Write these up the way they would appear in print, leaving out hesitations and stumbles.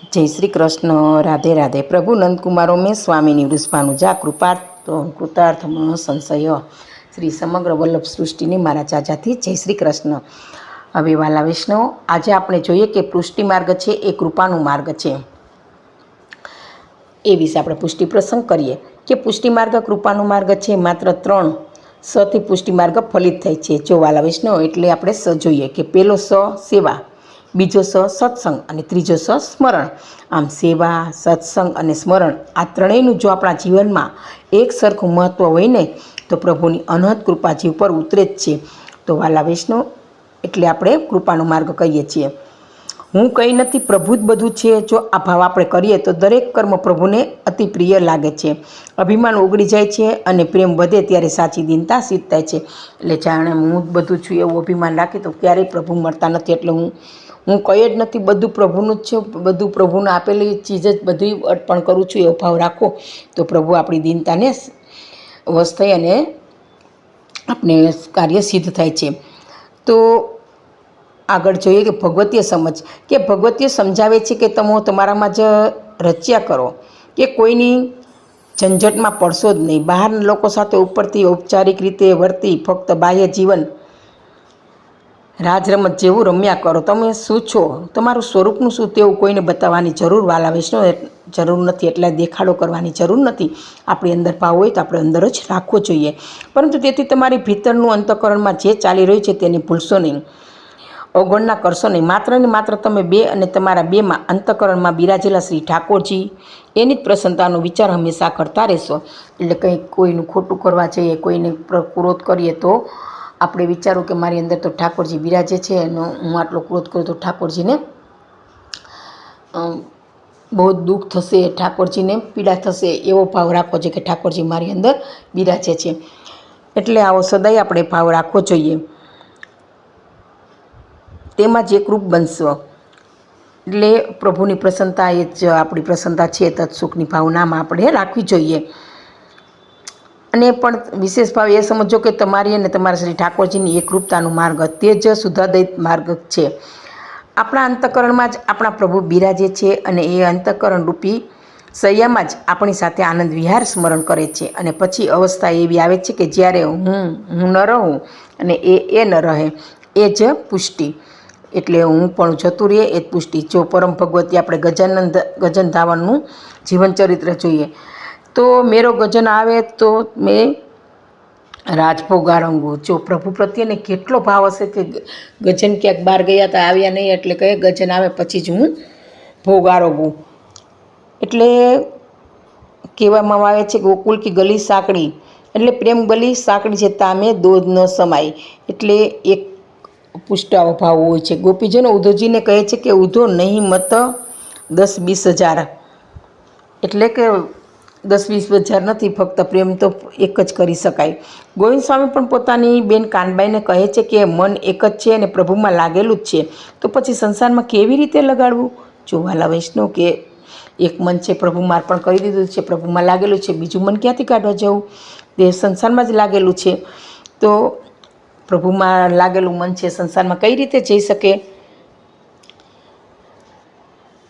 जय श्री कृष्ण। राधे राधे। प्रभु नंदकुमारो में स्वामी वृषभानुजा कृपार्थ कृतार्थ संशय श्री समग्र वल्लभ सृष्टि ने मारा चाचाथी जय श्री कृष्ण। हवे वाला वैष्णव, आज आपणे जोईए के पुष्टि मार्ग छे ए कृपानु मार्ग छे। ए विषे आपणे पुष्टि प्रसंग करीए कि पुष्टि मार्ग कृपानु मार्ग छे। मात्र 3 स थी पुष्टि मार्ग फलित थाय छे। जो वाला वैष्णव एटले आपणे स जोईए कि पहेलो स सेवा, बीजो स सत्संग और तीजो स स्मरण। आम सेवा, सत्संग और स्मरण आ त्रणेयनुं जो अपना जीवन में एक सरखुं महत्व होय ने तो प्रभुनी अनहद कृपा जीव पर उतरे ज छे। तो वाला वैष्णव एटले आपणे कृपानो मार्ग कहीए छीए। हूँ कई नथी, प्रभु ज बधुं छे। जो आ भाव आपणे करीए तो दरेक कर्म प्रभुने अति प्रिय लागे छे। अभिमान ओगળી જાય છે અને પ્રેમ વધે ત્યારે સાચી દીનતા સિદ્ધ થાય છે। એટલે જાણે હું જ બધું છું એવું અભિમાન રાખી તો ક્યારેય પ્રભુ મળતા નથી। એટલે હું કઈ જ નથી, બધું પ્રભુનું જ છે, બધું પ્રભુને આપેલી ચીજ જ બધી અર્પણ કરું છું એવો ભાવ રાખો તો પ્રભુ આપણી દીનતાને વશ થઈ અને આપણે કાર્ય સિદ્ધ થાય છે। તો આગળ જોઈએ કે ભગવતીય સમજ, કે ભગવતીય સમજાવે છે કે તમે તમારામાં જ રચ્યા કરો કે કોઈની ઝંઝટમાં પડશો જ નહીં। બહારના લોકો સાથે ઉપરથી ઔપચારિક રીતે વર્તી ફક્ત બાહ્ય જીવન રાજરમત જેવું રમ્યા કરો। તમે શું છો, તમારું સ્વરૂપનું શું તેવું કોઈને બતાવવાની જરૂર વાલા વૈષ્ણવ જરૂર નથી। એટલે દેખાડો કરવાની જરૂર નથી। આપણી અંદર ભાવ હોય તો આપણે અંદર જ રાખવો જોઈએ। પરંતુ તેથી તમારી ભીતરનું અંતઃકરણમાં જે ચાલી રહ્યું છે તેને ભૂલશો નહીં, અવગણના કરશો નહીં। માત્ર ને માત્ર તમે બે અને તમારા બેમાં અંતઃકરણમાં બિરાજેલા શ્રી ઠાકોરજી એની જ પ્રસન્નતાનો વિચાર હંમેશા કરતા રહેશો। એટલે કંઈક કોઈનું ખોટું કરવા જઈએ, કોઈને ક્રોધ કરીએ તો આપણે વિચારું કે મારી અંદર તો ઠાકોરજી બિરાજે છે અને હું આટલો ક્રોધ કરું તો ઠાકોરજીને બહુ દુઃખ થશે, ઠાકોરજીને પીડા થશે, એવો ભાવ રાખવો જોઈએ કે ઠાકોરજી મારી અંદર બિરાજે છે। એટલે આવો સદાય આપણે ભાવ રાખવો જોઈએ। તેમાં જ એકરૂપ બનશો। એટલે પ્રભુની પ્રસન્નતા એ જ આપણી પ્રસન્નતા છે। તત્સુખની ભાવનામાં આપણે રાખવી જોઈએ। અને પણ વિશેષ ભાવ એ સમજો કે તમારી અને તમારા શ્રી ઠાકોરજીની એકરૂપતાનો માર્ગ તે જ શુદ્ધાદિત માર્ગ છે। આપણા અંતઃકરણમાં જ આપણા પ્રભુ બિરાજે છે અને એ અંતઃકરણ રૂપી સૈયામાં જ આપણી સાથે આનંદ વિહાર સ્મરણ કરે છે। અને પછી અવસ્થા એવી આવે છે કે જ્યારે હું ન રહું અને એ ન રહે, એ જ પુષ્ટિ। એટલે હું પણ જતું રહે એ જ પુષ્ટિ। જો પરમ ભગવતી આપણે ગજન ધાવનનું જીવન ચરિત્ર જોઈએ તો મેરો ગજન આવે તો મેં રાજભોગ આરંગું। જો પ્રભુ પ્રત્યેને કેટલો ભાવ હશે કે ગજન ક્યાંક બહાર ગયા હતા, આવ્યા નહીં, એટલે કહે ગજન આવે પછી જ હું ભોગ આરોગું। એટલે કહેવામાં આવે છે ગોકુલ કી ગલી સાંકડી, એટલે પ્રેમ ગલી સાંકડી છે તામે દોધ ન સમાય। એટલે એક પુષ્ટાવો ભાવ હોય છે। ગોપીજનો ઉદ્ધવજીને કહે છે કે ઉદ્ધવ નહીં મત 10-20 હજાર, એટલે કે 10-20 હજાર નથી, ફક્ત પ્રેમ તો એક જ કરી શકાય। ગોવિંદ સ્વામી પણ પોતાની બેન કાનબાઈને કહે છે કે મન એક જ છે અને પ્રભુમાં લાગેલું જ છે, તો પછી સંસારમાં કેવી રીતે લગાડવું। જો વાલા વૈષ્ણવ કે એક મન છે, પ્રભુમાં અર્પણ કરી દીધું છે, પ્રભુમાં લાગેલું છે, બીજું મન ક્યાંથી કાઢવા જવું, તે સંસારમાં જ લાગેલું છે। તો પ્રભુમાં લાગેલું મન છે સંસારમાં કઈ રીતે જઈ શકે।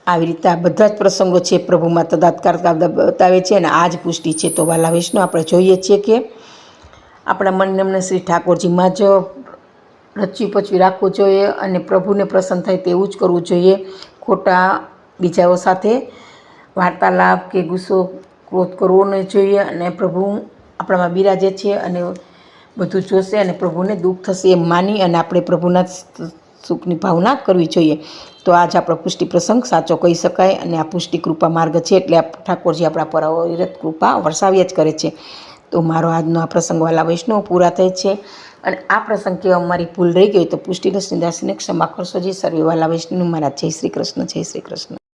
આવી રીતે આ બધા જ પ્રસંગો છે પ્રભુમાં તદાત્કાર બતાવે છે અને આ જ પુષ્ટિ છે। તો વાલા વૈષ્ણવ આપણે જોઈએ છીએ કે આપણા મનને અમને શ્રી ઠાકોરજીમાં જ રચી પચવી રાખવું જોઈએ અને પ્રભુને પ્રસન્ન થાય તેવું જ કરવું જોઈએ। ખોટા બીજાઓ સાથે વાર્તાલાપ કે ગુસ્સો ક્રોધ કરવો નહીં જોઈએ અને પ્રભુ આપણામાં બિરાજે છે અને બધું જોશે અને પ્રભુને દુઃખ થશે એમ માની અને આપણે પ્રભુના સુખની ભાવના કરવી જોઈએ। તો આજ આપણો પુષ્ટિ પ્રસંગ સાચો કહી શકાય અને આ પુષ્ટિ કૃપા માર્ગ છે। એટલે આ ઠાકોરજી આપણા પર અવિરત કૃપા વરસાવ્યા જ કરે છે। તો મારો આજનો આ પ્રસંગ વાલા વૈષ્ણવ પૂરા થાય છે અને આ પ્રસંગ કે અમારી ભૂલ રહી ગઈ તો પુષ્ટિ રસની દાસીને ક્ષમા કરશો જી। સર્વે વાલા વૈષ્ણવ મારા જય શ્રી કૃષ્ણ, જય શ્રી કૃષ્ણ।